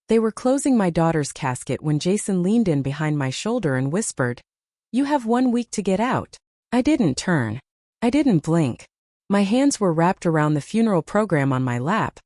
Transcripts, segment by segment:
They were closing my daughter's casket when Jason leaned in behind my shoulder and whispered, "You have 1 week to get out." I didn't turn. I didn't blink. My hands were wrapped around the funeral program on my lap,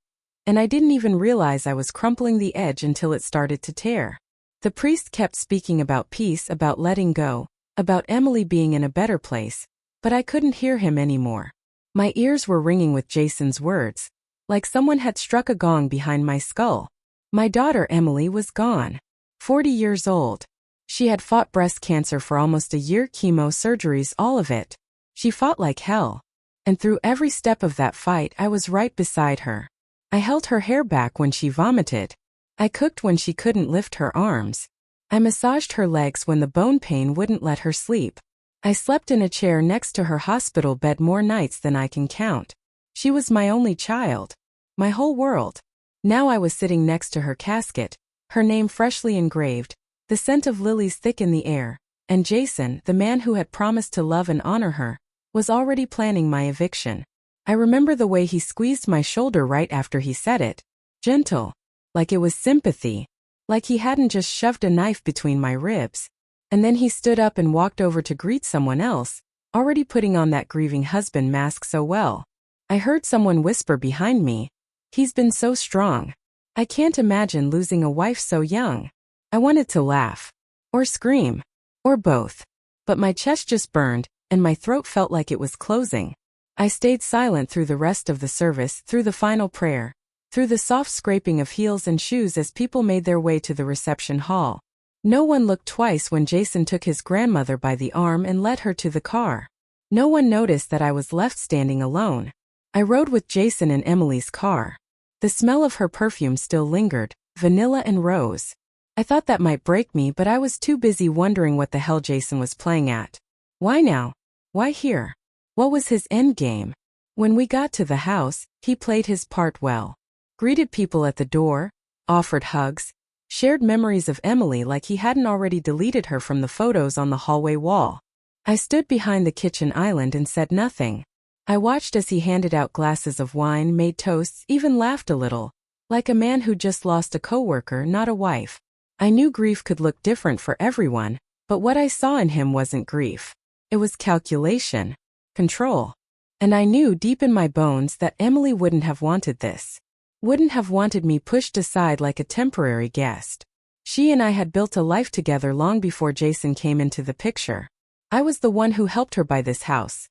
and I didn't even realize I was crumpling the edge until it started to tear. The priest kept speaking about peace, about letting go, about Emily being in a better place, but I couldn't hear him anymore. My ears were ringing with Jason's words, like someone had struck a gong behind my skull. My daughter Emily was gone. 40 years old. She had fought breast cancer for almost a year, chemo, surgeries, all of it. She fought like hell. And through every step of that fight, I was right beside her. I held her hair back when she vomited. I cooked when she couldn't lift her arms. I massaged her legs when the bone pain wouldn't let her sleep. I slept in a chair next to her hospital bed more nights than I can count. She was my only child. My whole world. Now I was sitting next to her casket, her name freshly engraved, the scent of lilies thick in the air, and Jason, the man who had promised to love and honor her, was already planning my eviction. I remember the way he squeezed my shoulder right after he said it. Gentle. Like it was sympathy. Like he hadn't just shoved a knife between my ribs. And then he stood up and walked over to greet someone else, already putting on that grieving husband mask so well. I heard someone whisper behind me, "He's been so strong. I can't imagine losing a wife so young." I wanted to laugh. Or scream. Or both. But my chest just burned, and my throat felt like it was closing. I stayed silent through the rest of the service, through the final prayer, through the soft scraping of heels and shoes as people made their way to the reception hall. No one looked twice when Jason took his grandmother by the arm and led her to the car. No one noticed that I was left standing alone. I rode with Jason in Emily's car. The smell of her perfume still lingered, vanilla and rose. I thought that might break me, but I was too busy wondering what the hell Jason was playing at. Why now? Why here? What was his end game? When we got to the house, he played his part well. Greeted people at the door, offered hugs, shared memories of Emily like he hadn't already deleted her from the photos on the hallway wall. I stood behind the kitchen island and said nothing. I watched as he handed out glasses of wine, made toasts, even laughed a little, like a man who just lost a coworker, not a wife. I knew grief could look different for everyone, but what I saw in him wasn't grief. It was calculation, control. And I knew deep in my bones that Emily wouldn't have wanted this. Wouldn't have wanted me pushed aside like a temporary guest. She and I had built a life together long before Jason came into the picture. I was the one who helped her buy this house.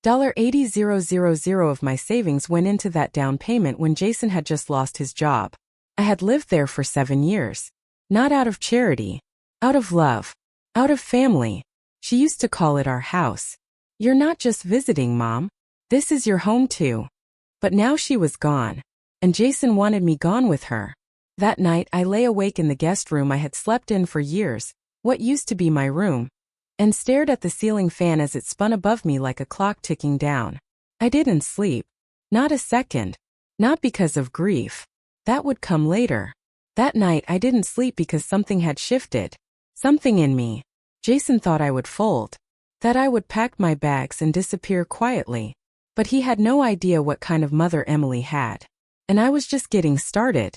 $80,000 of my savings went into that down payment when Jason had just lost his job. I had lived there for 7 years. Not out of charity. Out of love. Out of family. She used to call it our house. "You're not just visiting, Mom. This is your home too." But now she was gone. And Jason wanted me gone with her. That night I lay awake in the guest room I had slept in for years, what used to be my room, and stared at the ceiling fan as it spun above me like a clock ticking down. I didn't sleep. Not a second. Not because of grief. That would come later. That night I didn't sleep because something had shifted. Something in me. Jason thought I would fold. That I would pack my bags and disappear quietly. But he had no idea what kind of mother Emily had. And I was just getting started.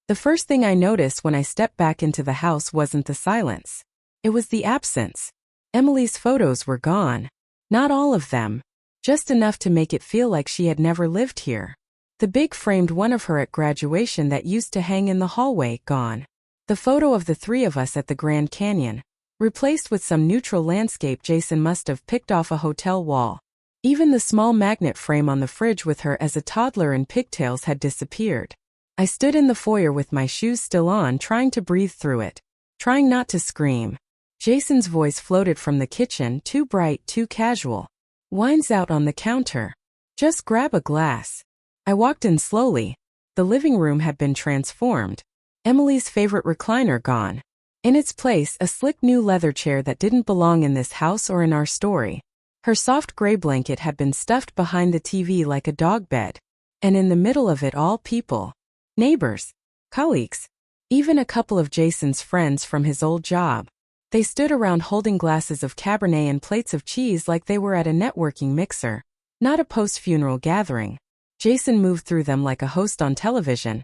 The first thing I noticed when I stepped back into the house wasn't the silence. It was the absence. Emily's photos were gone. Not all of them. Just enough to make it feel like she had never lived here. The big framed one of her at graduation that used to hang in the hallway, gone. The photo of the three of us at the Grand Canyon, replaced with some neutral landscape Jason must have picked off a hotel wall. Even the small magnet frame on the fridge with her as a toddler in pigtails had disappeared. I stood in the foyer with my shoes still on, trying to breathe through it, trying not to scream. Jason's voice floated from the kitchen, too bright, too casual. "Wine's out on the counter. Just grab a glass." I walked in slowly. The living room had been transformed. Emily's favorite recliner gone. In its place, a slick new leather chair that didn't belong in this house or in our story. Her soft gray blanket had been stuffed behind the TV like a dog bed. And in the middle of it all, people. Neighbors. Colleagues. Even a couple of Jason's friends from his old job. They stood around holding glasses of Cabernet and plates of cheese like they were at a networking mixer, not a post-funeral gathering. Jason moved through them like a host on television.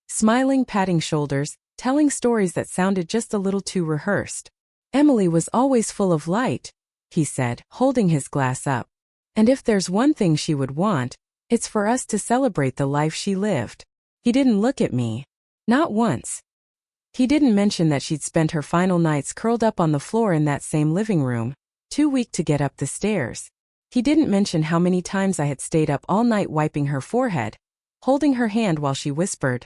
Smiling, patting shoulders, telling stories that sounded just a little too rehearsed. Emily was always full of light, he said, holding his glass up. And if there's one thing she would want, it's for us to celebrate the life she lived. He didn't look at me. Not once. He didn't mention that she'd spent her final nights curled up on the floor in that same living room, too weak to get up the stairs. He didn't mention how many times I had stayed up all night wiping her forehead, holding her hand while she whispered,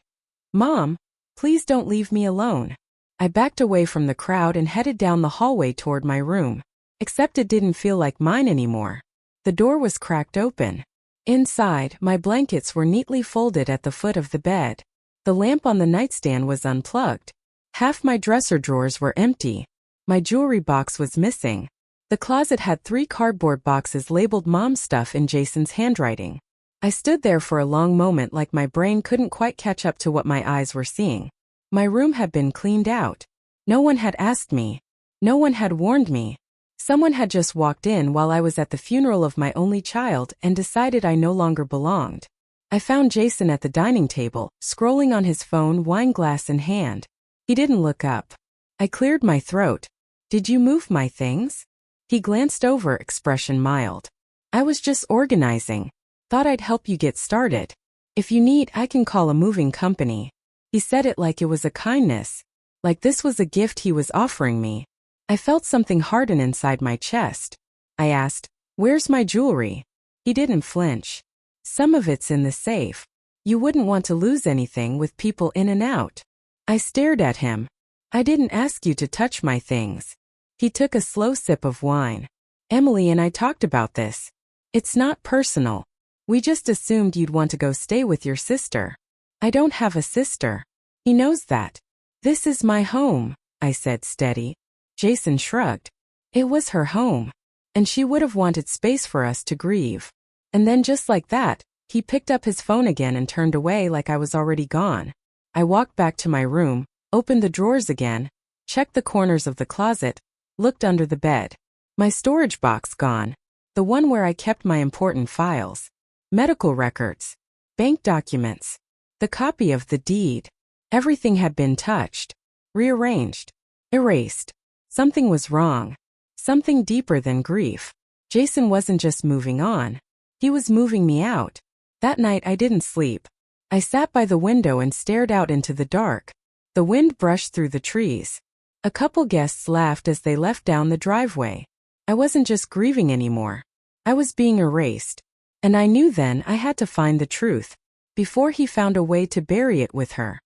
"Mom, please don't leave me alone." I backed away from the crowd and headed down the hallway toward my room. Except it didn't feel like mine anymore. The door was cracked open. Inside, my blankets were neatly folded at the foot of the bed. The lamp on the nightstand was unplugged. Half my dresser drawers were empty. My jewelry box was missing. The closet had 3 cardboard boxes labeled mom stuff in Jason's handwriting. I stood there for a long moment like my brain couldn't quite catch up to what my eyes were seeing. My room had been cleaned out. No one had asked me. No one had warned me. Someone had just walked in while I was at the funeral of my only child and decided I no longer belonged. I found Jason at the dining table, scrolling on his phone, wine glass in hand. He didn't look up. I cleared my throat. "Did you move my things?" He glanced over, expression mild. "I was just organizing. Thought I'd help you get started. If you need, I can call a moving company." He said it like it was a kindness, like this was a gift he was offering me. I felt something harden inside my chest. I asked, "Where's my jewelry?" He didn't flinch. "Some of it's in the safe. You wouldn't want to lose anything with people in and out." I stared at him. "I didn't ask you to touch my things." He took a slow sip of wine. "Emily and I talked about this. It's not personal. We just assumed you'd want to go stay with your sister." "I don't have a sister. He knows that." "This is my home," I said, steady. Jason shrugged. "It was her home. And she would have wanted space for us to grieve." And then just like that, he picked up his phone again and turned away like I was already gone. I walked back to my room, opened the drawers again, checked the corners of the closet, looked under the bed. My storage box gone. The one where I kept my important files. Medical records. Bank documents. The copy of the deed. Everything had been touched. Rearranged. Erased. Something was wrong. Something deeper than grief. Jason wasn't just moving on. He was moving me out. That night I didn't sleep. I sat by the window and stared out into the dark. The wind brushed through the trees. A couple guests laughed as they left down the driveway. I wasn't just grieving anymore. I was being erased. And I knew then I had to find the truth, before he found a way to bury it with her.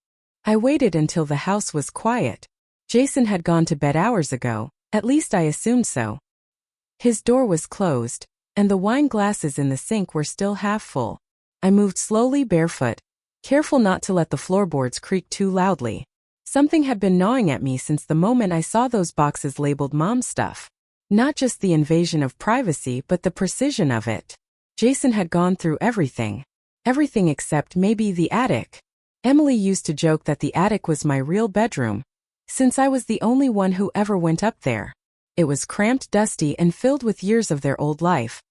I waited until the house was quiet. Jason had gone to bed hours ago, at least I assumed so. His door was closed, and the wine glasses in the sink were still half full. I moved slowly barefoot, careful not to let the floorboards creak too loudly. Something had been gnawing at me since the moment I saw those boxes labeled mom stuff. Not just the invasion of privacy but the precision of it. Jason had gone through everything. Everything except maybe the attic. Emily used to joke that the attic was my real bedroom, since I was the only one who ever went up there. It was cramped, dusty, and filled with years of their old life.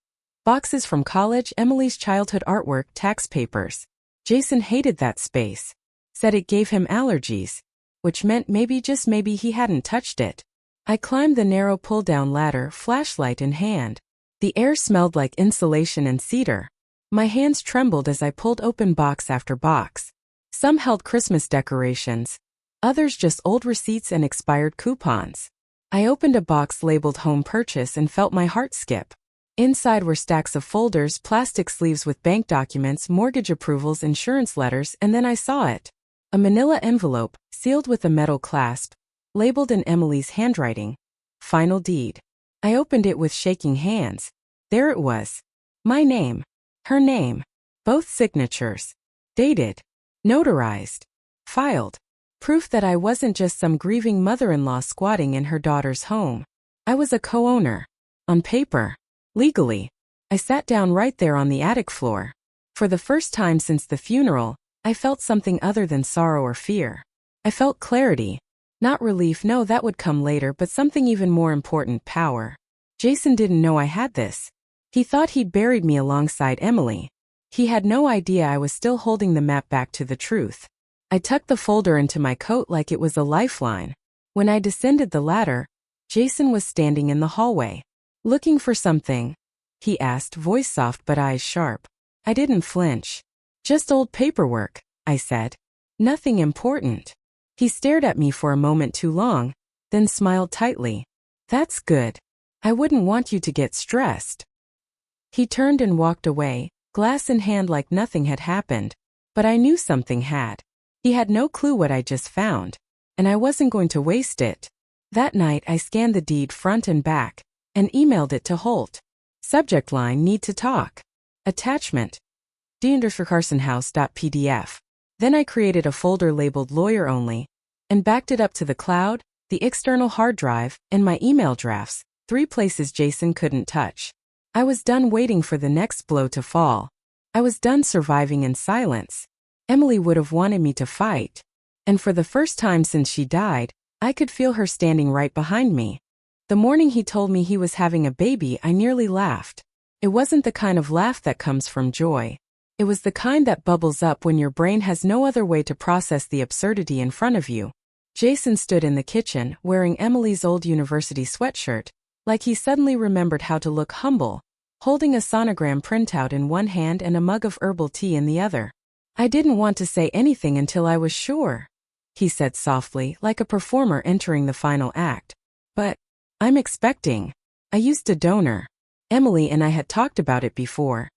Boxes from college, Emily's childhood artwork, tax papers. Jason hated that space. Said it gave him allergies. Which meant maybe, just maybe, he hadn't touched it. I climbed the narrow pull-down ladder, flashlight in hand. The air smelled like insulation and cedar. My hands trembled as I pulled open box after box. Some held Christmas decorations. Others just old receipts and expired coupons. I opened a box labeled home purchase and felt my heart skip. Inside were stacks of folders, plastic sleeves with bank documents, mortgage approvals, insurance letters, and then I saw it. A manila envelope, sealed with a metal clasp, labeled in Emily's handwriting. Final deed. I opened it with shaking hands. There it was. My name. Her name. Both signatures. Dated. Notarized. Filed. Proof that I wasn't just some grieving mother-in-law squatting in her daughter's home. I was a co-owner. On paper. Legally. I sat down right there on the attic floor. For the first time since the funeral, I felt something other than sorrow or fear. I felt clarity. Not relief, no, that would come later, but something even more important, power. Jason didn't know I had this. He thought he'd buried me alongside Emily. He had no idea I was still holding the map back to the truth. I tucked the folder into my coat like it was a lifeline. When I descended the ladder, Jason was standing in the hallway. "Looking for something?" he asked, voice soft but eyes sharp. I didn't flinch. "Just old paperwork," I said. "Nothing important." He stared at me for a moment too long, then smiled tightly. "That's good. I wouldn't want you to get stressed." He turned and walked away, glass in hand like nothing had happened. But I knew something had. He had no clue what I just found, and I wasn't going to waste it. That night I scanned the deed front and back, and emailed it to Holt. Subject line: need to talk. Attachment: d_carsonhouse.pdf. Then I created a folder labeled lawyer only, and backed it up to the cloud, the external hard drive, and my email drafts, 3 places Jason couldn't touch. I was done waiting for the next blow to fall. I was done surviving in silence. Emily would have wanted me to fight. And for the first time since she died, I could feel her standing right behind me. The morning he told me he was having a baby, I nearly laughed. It wasn't the kind of laugh that comes from joy. It was the kind that bubbles up when your brain has no other way to process the absurdity in front of you. Jason stood in the kitchen, wearing Emily's old university sweatshirt, like he suddenly remembered how to look humble, holding a sonogram printout in one hand and a mug of herbal tea in the other. "I didn't want to say anything until I was sure," he said softly, like a performer entering the final act. "But I'm expecting. I used a donor. Emily and I had talked about it before.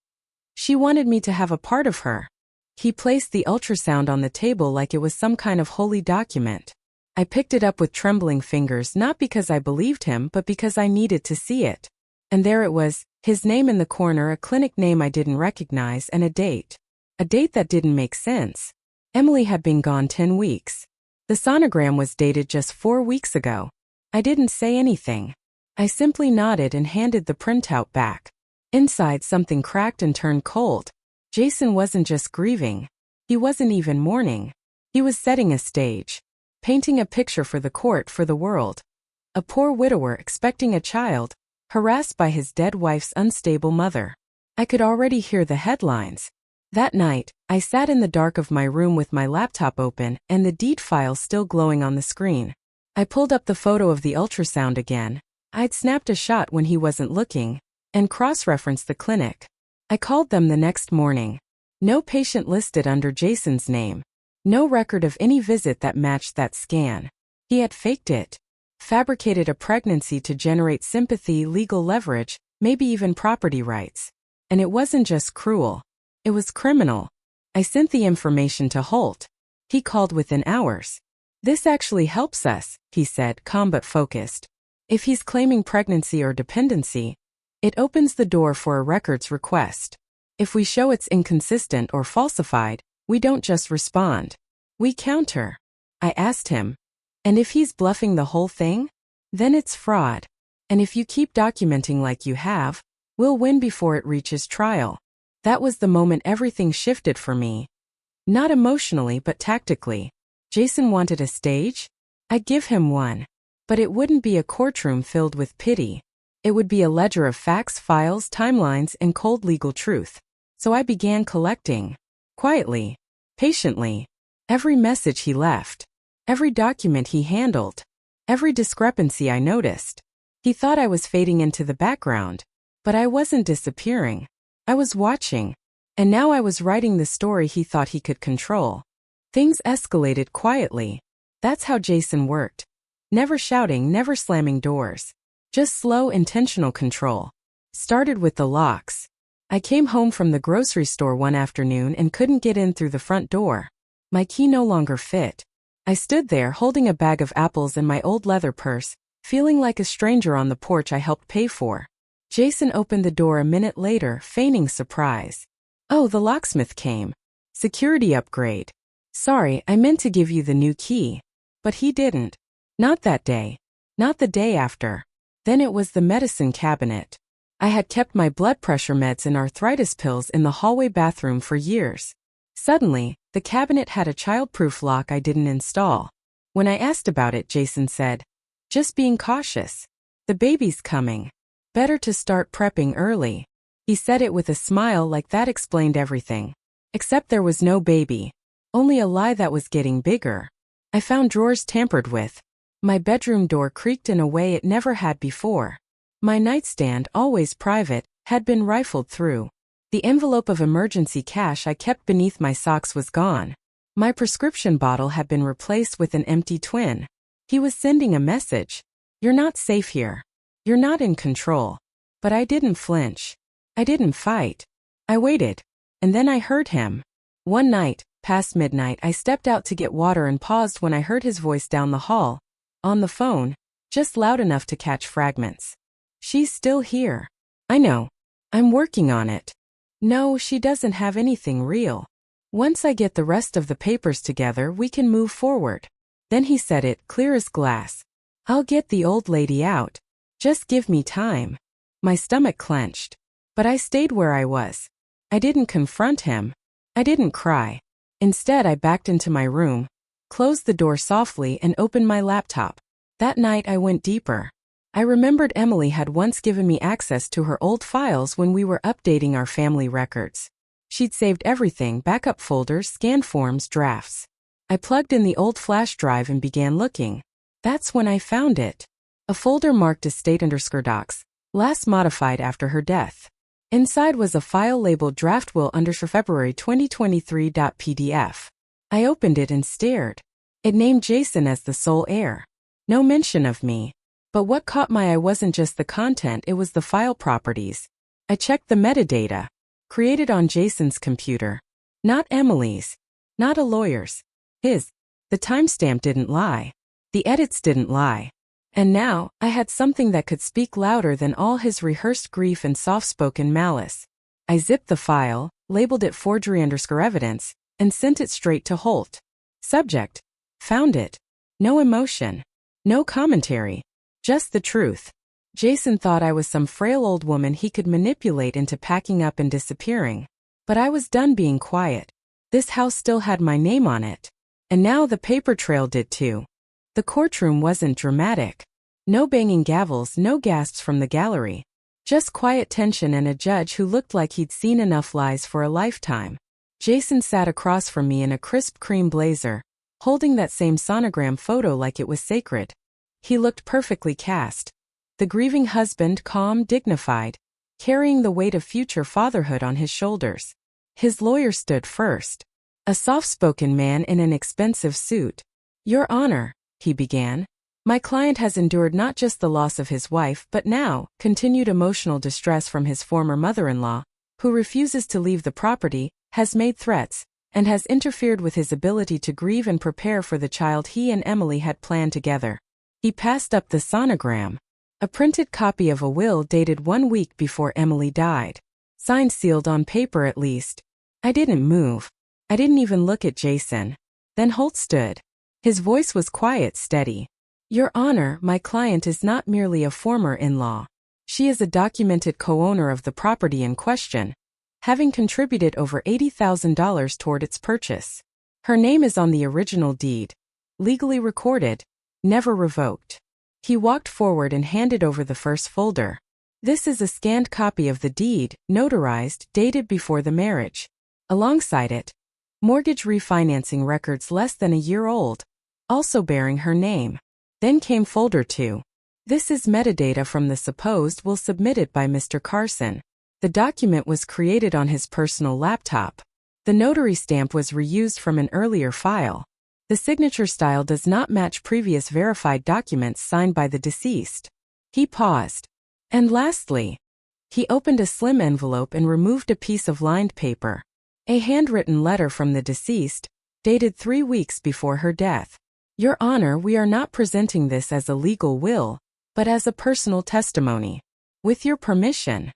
She wanted me to have a part of her." He placed the ultrasound on the table like it was some kind of holy document. I picked it up with trembling fingers, not because I believed him, but because I needed to see it. And there it was, his name in the corner, a clinic name I didn't recognize, and a date. A date that didn't make sense. Emily had been gone 10 weeks. The sonogram was dated just 4 weeks ago. I didn't say anything. I simply nodded and handed the printout back. Inside, something cracked and turned cold. Jason wasn't just grieving. He wasn't even mourning. He was setting a stage. Painting a picture for the court, for the world. A poor widower expecting a child, harassed by his dead wife's unstable mother. I could already hear the headlines. That night, I sat in the dark of my room with my laptop open and the deed file still glowing on the screen. I pulled up the photo of the ultrasound again. I'd snapped a shot when he wasn't looking, and cross-referenced the clinic. I called them the next morning. No patient listed under Jason's name. No record of any visit that matched that scan. He had faked it. Fabricated a pregnancy to generate sympathy, legal leverage, maybe even property rights. And it wasn't just cruel. It was criminal. I sent the information to Holt. He called within hours. "This actually helps us," he said, calm but focused. "If he's claiming pregnancy or dependency, it opens the door for a records request. If we show it's inconsistent or falsified, we don't just respond. We counter." I asked him, "And if he's bluffing the whole thing? Then it's fraud. And if you keep documenting like you have, we'll win before it reaches trial." That was the moment everything shifted for me. Not emotionally but tactically. Jason wanted a stage? I'd give him one. But it wouldn't be a courtroom filled with pity. It would be a ledger of facts, files, timelines, and cold legal truth. So I began collecting. Quietly. Patiently. Every message he left. Every document he handled. Every discrepancy I noticed. He thought I was fading into the background. But I wasn't disappearing. I was watching. And now I was writing the story he thought he could control. Things escalated quietly. That's how Jason worked. Never shouting, never slamming doors. Just slow, intentional control. Started with the locks. I came home from the grocery store one afternoon and couldn't get in through the front door. My key no longer fit. I stood there holding a bag of apples and my old leather purse, feeling like a stranger on the porch I helped pay for. Jason opened the door a minute later, feigning surprise. "Oh, the locksmith came. Security upgrade. Sorry, I meant to give you the new key." But he didn't. Not that day. Not the day after. Then it was the medicine cabinet. I had kept my blood pressure meds and arthritis pills in the hallway bathroom for years. Suddenly, the cabinet had a childproof lock I didn't install. When I asked about it, Jason said, "Just being cautious. The baby's coming. Better to start prepping early." He said it with a smile like that explained everything. Except there was no baby. only a lie that was getting bigger. I found drawers tampered with. My bedroom door creaked in a way it never had before. My nightstand, always private, had been rifled through. The envelope of emergency cash I kept beneath my socks was gone. My prescription bottle had been replaced with an empty twin. He was sending a message. You're not safe here. You're not in control. But I didn't flinch. I didn't fight. I waited. And then I heard him. One night, past midnight, I stepped out to get water and paused when I heard his voice down the hall. On the phone, just loud enough to catch fragments. She's still here. I know. I'm working on it. No, she doesn't have anything real. Once I get the rest of the papers together, we can move forward. Then he said it, clear as glass. I'll get the old lady out. Just give me time. My stomach clenched. But I stayed where I was. I didn't confront him. I didn't cry. Instead, I backed into my room, closed the door softly, and opened my laptop. That night, I went deeper. I remembered Emily had once given me access to her old files when we were updating our family records. She'd saved everything, backup folders, scanned forms, drafts. I plugged in the old flash drive and began looking. That's when I found it. A folder marked estate_docs, last modified after her death. Inside was a file labeled draft will February 2023.pdf. I opened it and stared. It named Jason as the sole heir. No mention of me. But what caught my eye wasn't just the content, it was the file properties. I checked the metadata. Created on Jason's computer. Not Emily's. Not a lawyer's. His. The timestamp didn't lie. The edits didn't lie. And now, I had something that could speak louder than all his rehearsed grief and soft-spoken malice. I zipped the file, labeled it forgery_evidence, and sent it straight to Holt. Subject. Found it. No emotion. No commentary. Just the truth. Jason thought I was some frail old woman he could manipulate into packing up and disappearing. But I was done being quiet. This house still had my name on it. And now the paper trail did too. The courtroom wasn't dramatic. No banging gavels, no gasps from the gallery. Just quiet tension and a judge who looked like he'd seen enough lies for a lifetime. Jason sat across from me in a crisp cream blazer, holding that same sonogram photo like it was sacred. He looked perfectly cast. The grieving husband, calm, dignified, carrying the weight of future fatherhood on his shoulders. His lawyer stood first. A soft-spoken man in an expensive suit. Your Honor, he began. My client has endured not just the loss of his wife but now, continued emotional distress from his former mother-in-law, who refuses to leave the property, has made threats, and has interfered with his ability to grieve and prepare for the child he and Emily had planned together. He passed up the sonogram. A printed copy of a will dated 1 week before Emily died. Signed sealed on paper at least. I didn't move. I didn't even look at Jason. Then Holt stood. His voice was quiet, steady. Your Honor, my client is not merely a former in-law. She is a documented co-owner of the property in question, having contributed over $80,000 toward its purchase. Her name is on the original deed. Legally recorded. Never revoked. He walked forward and handed over the first folder. This is a scanned copy of the deed, notarized, dated before the marriage. Alongside it, mortgage refinancing records less than a year old, also bearing her name. Then came folder 2. This is metadata from the supposed will submitted by Mr. Carson. The document was created on his personal laptop. The notary stamp was reused from an earlier file. The signature style does not match previous verified documents signed by the deceased. He paused. And lastly, he opened a slim envelope and removed a piece of lined paper. A handwritten letter from the deceased, dated 3 weeks before her death. Your Honor, we are not presenting this as a legal will, but as a personal testimony. With your permission.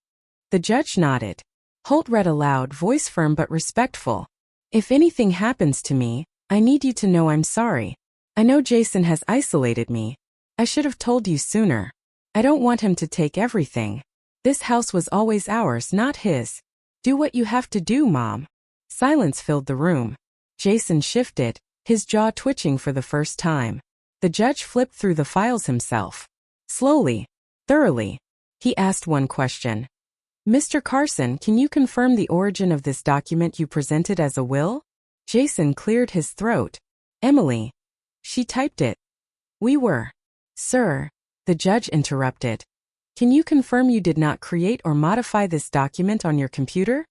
The judge nodded. Holt read aloud, voice firm but respectful. If anything happens to me, I need you to know I'm sorry. I know Jason has isolated me. I should have told you sooner. I don't want him to take everything. This house was always ours, not his. Do what you have to do, Mom. Silence filled the room. Jason shifted, his jaw twitching for the first time. The judge flipped through the files himself. Slowly, thoroughly. He asked one question. Mr. Carson, can you confirm the origin of this document you presented as a will? Jason cleared his throat. Emily. She typed it. We were. Sir, the judge interrupted. Can you confirm you did not create or modify this document on your computer?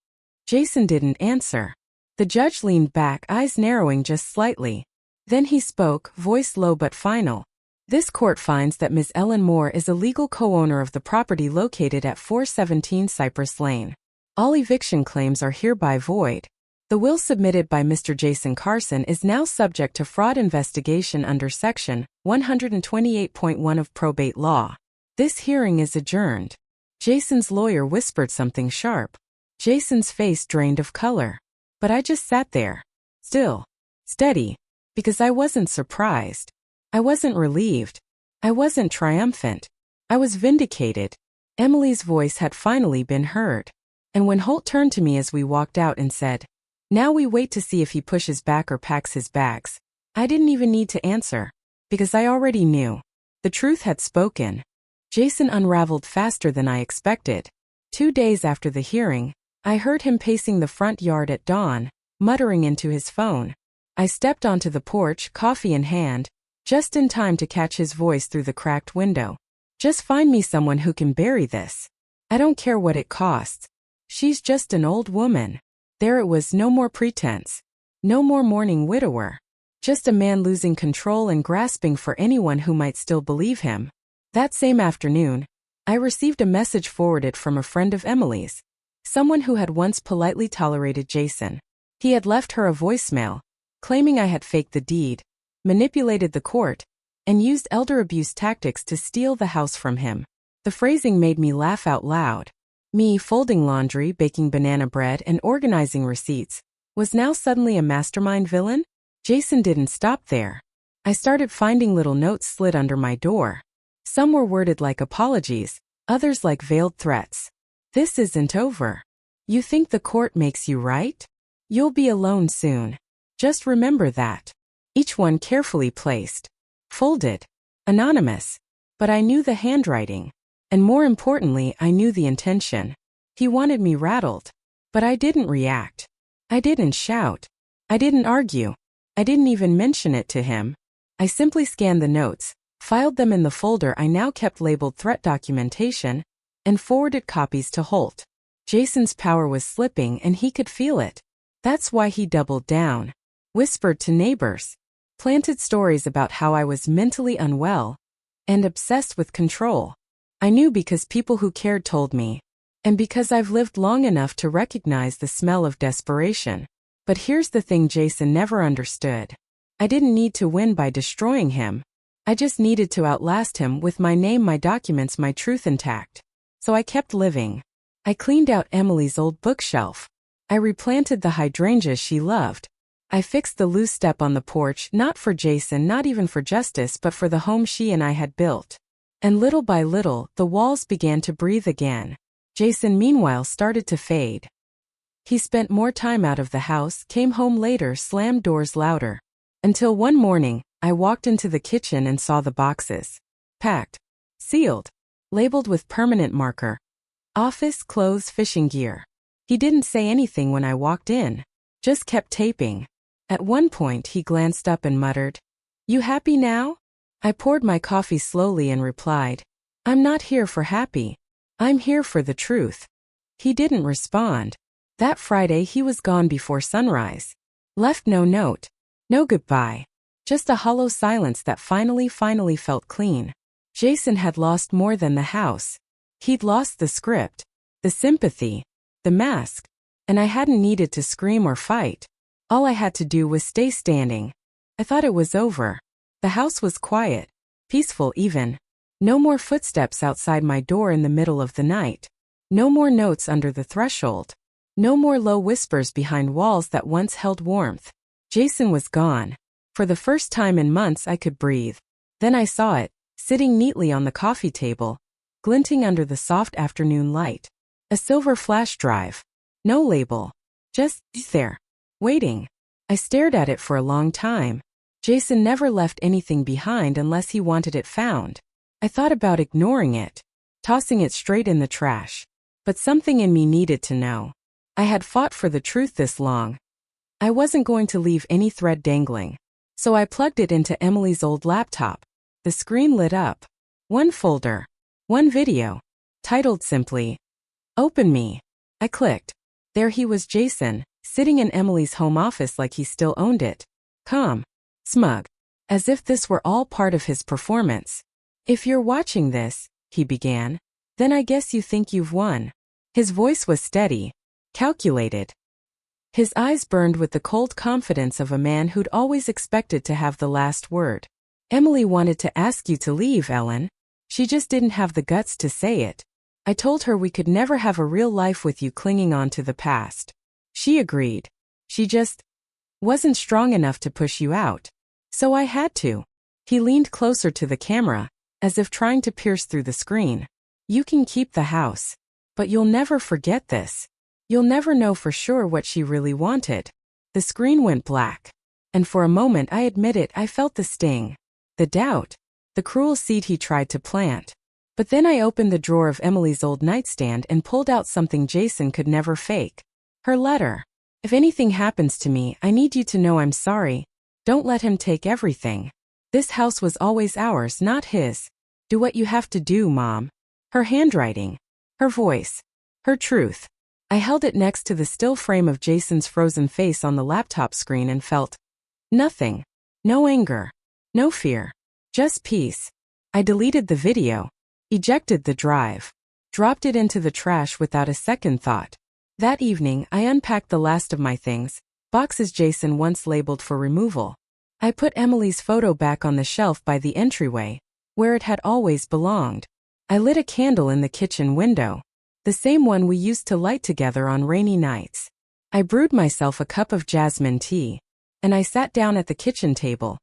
Jason didn't answer. The judge leaned back, eyes narrowing just slightly. Then he spoke, voice low but final. This court finds that Ms. Ellen Moore is a legal co-owner of the property located at 417 Cypress Lane. All eviction claims are hereby void. The will submitted by Mr. Jason Carson is now subject to fraud investigation under Section 128.1 of probate law. This hearing is adjourned. Jason's lawyer whispered something sharp. Jason's face drained of color. But I just sat there. Still. Steady. Because I wasn't surprised. I wasn't relieved. I wasn't triumphant. I was vindicated. Emily's voice had finally been heard. And when Holt turned to me as we walked out and said, "Now we wait to see if he pushes back or packs his bags," I didn't even need to answer. Because I already knew. The truth had spoken. Jason unraveled faster than I expected. 2 days after the hearing, I heard him pacing the front yard at dawn, muttering into his phone. I stepped onto the porch, coffee in hand, just in time to catch his voice through the cracked window. Just find me someone who can bury this. I don't care what it costs. She's just an old woman. There it was, no more pretense. No more mourning widower. Just a man losing control and grasping for anyone who might still believe him. That same afternoon, I received a message forwarded from a friend of Emily's. Someone who had once politely tolerated Jason. He had left her a voicemail, claiming I had faked the deed, manipulated the court, and used elder abuse tactics to steal the house from him. The phrasing made me laugh out loud. Me folding laundry, baking banana bread, and organizing receipts was now suddenly a mastermind villain? Jason didn't stop there. I started finding little notes slid under my door. Some were worded like apologies, others like veiled threats. This isn't over. You think the court makes you right? You'll be alone soon. Just remember that. Each one carefully placed. Folded. Anonymous. But I knew the handwriting. And more importantly, I knew the intention. He wanted me rattled. But I didn't react. I didn't shout. I didn't argue. I didn't even mention it to him. I simply scanned the notes, filed them in the folder I now kept labeled threat documentation, and forwarded copies to Holt. Jason's power was slipping and he could feel it. That's why he doubled down. Whispered to neighbors. Planted stories about how I was mentally unwell and obsessed with control. I knew because people who cared told me. And because I've lived long enough to recognize the smell of desperation. But here's the thing Jason never understood. I didn't need to win by destroying him. I just needed to outlast him with my name, my documents, my truth intact. So I kept living. I cleaned out Emily's old bookshelf. I replanted the hydrangeas she loved. I fixed the loose step on the porch, not for Jason, not even for justice, but for the home she and I had built. And little by little, the walls began to breathe again. Jason, meanwhile, started to fade. He spent more time out of the house, came home later, slammed doors louder. Until one morning, I walked into the kitchen and saw the boxes. Packed. Sealed. Labeled with permanent marker. Office, clothes, fishing gear. He didn't say anything when I walked in. Just kept taping. At one point he glanced up and muttered, "You happy now?" I poured my coffee slowly and replied, "I'm not here for happy. I'm here for the truth." He didn't respond. That Friday he was gone before sunrise. Left no note. No goodbye. Just a hollow silence that finally felt clean. Jason had lost more than the house. He'd lost the script, the sympathy, the mask, and I hadn't needed to scream or fight. All I had to do was stay standing. I thought it was over. The house was quiet, peaceful even. No more footsteps outside my door in the middle of the night. No more notes under the threshold. No more low whispers behind walls that once held warmth. Jason was gone. For the first time in months I could breathe. Then I saw it, sitting neatly on the coffee table, glinting under the soft afternoon light. A silver flash drive. No label. Just there. Waiting. I stared at it for a long time. Jason never left anything behind unless he wanted it found. I thought about ignoring it, tossing it straight in the trash. But something in me needed to know. I had fought for the truth this long. I wasn't going to leave any thread dangling. So I plugged it into Emily's old laptop. The screen lit up. One folder. One video. Titled simply, Open Me. I clicked. There he was, Jason, sitting in Emily's home office like he still owned it. Calm. Smug. As if this were all part of his performance. If you're watching this, he began, then I guess you think you've won. His voice was steady. Calculated. His eyes burned with the cold confidence of a man who'd always expected to have the last word. Emily wanted to ask you to leave, Ellen. She just didn't have the guts to say it. I told her we could never have a real life with you clinging on to the past. She agreed. She just wasn't strong enough to push you out. So I had to. He leaned closer to the camera, as if trying to pierce through the screen. You can keep the house. But you'll never forget this. You'll never know for sure what she really wanted. The screen went black. And for a moment, I admit it, I felt the sting. The doubt. The cruel seed he tried to plant. But then I opened the drawer of Emily's old nightstand and pulled out something Jason could never fake. Her letter. If anything happens to me, I need you to know I'm sorry. Don't let him take everything. This house was always ours, not his. Do what you have to do, Mom. Her handwriting. Her voice. Her truth. I held it next to the still frame of Jason's frozen face on the laptop screen and felt nothing. No anger. No fear. Just peace. I deleted the video. Ejected the drive. Dropped it into the trash without a second thought. That evening, I unpacked the last of my things, boxes Jason once labeled for removal. I put Emily's photo back on the shelf by the entryway, where it had always belonged. I lit a candle in the kitchen window. The same one we used to light together on rainy nights. I brewed myself a cup of jasmine tea. And I sat down at the kitchen table.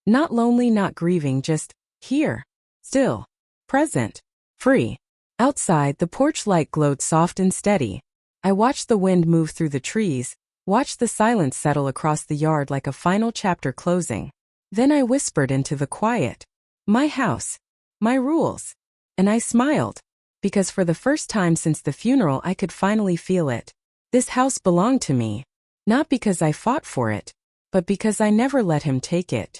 Not lonely, not grieving, just here. Still. Present. Free. Outside, the porch light glowed soft and steady. I watched the wind move through the trees, watched the silence settle across the yard like a final chapter closing. Then I whispered into the quiet. My house. My rules. And I smiled. Because for the first time since the funeral I could finally feel it. This house belonged to me. Not because I fought for it, but because I never let him take it.